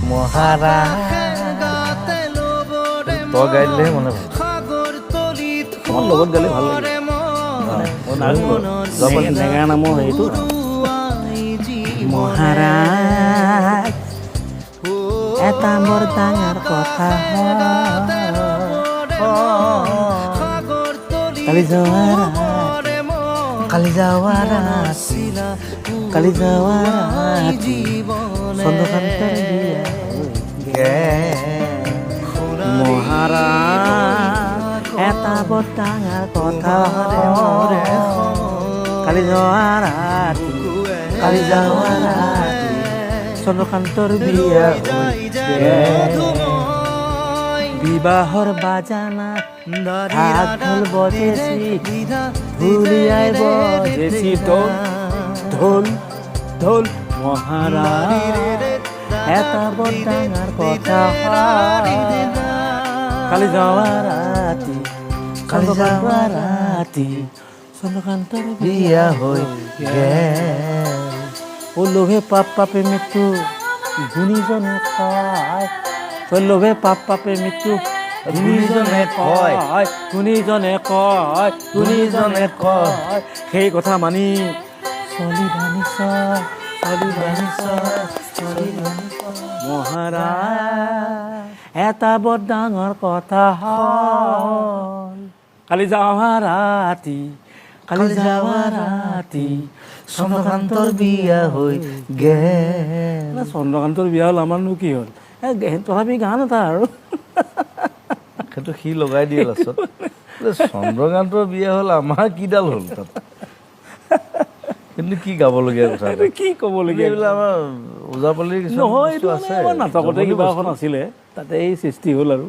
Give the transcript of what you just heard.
মহাৰা তই গাই দিলেহে মনে ভাল তোমাৰ লগত গালে ভাল লাগে নেগা নামৰ হেৰিটো মহাৰাজ এটা বৰ ডাঙৰ কথা কালি যোৱা চন্দ্ৰকান্তৰ বিয়া মহাৰাজ এটা বৰ ডাঙৰ কথা কালি যোৱা ৰাতি চন্দ্ৰকান্তৰ বিয়া বিবাহৰ বাজানা ঢাক ঢোল বজেছি ঢুলিয়াই বজেছি ঢোল ঢোল মহাৰাজ এটা বৰ ডাঙৰ কথা কালি যোৱা ৰাতি চন্দ্ৰকান্তৰ বিয়া হৈ ও লোভে পাপ পাপে মৃত্যু গুণীজনে কয় লোভে পাপ পাপে মৃত্যু গুণীজনে কয় সেই কথা মানি মহাৰাজ এটা বৰ ডাঙৰ কথা হ'ল কালি যোৱা ৰাতি চন্দ্ৰকান্তৰ বিয়া হৈ গেল চন্দ্ৰকান্তৰ বিয়া হ'ল আমাৰনো কি হ'ল তথাপি গান এটা আৰু সেইটো সি লগাই দিয়ে লাষ্টত চন্দ্ৰকান্তৰ বিয়া হ'ল আমাৰ কিডাল হ'ল তাত কিন্তু কি গাবলগীয়া কথা কি ক'বলগীয়া আমাৰ ওজাপালিৰ নহয় এইটো আছে নাটকতে কিবা এখন আছিলে তাতে এই সৃষ্টি হ'ল আৰু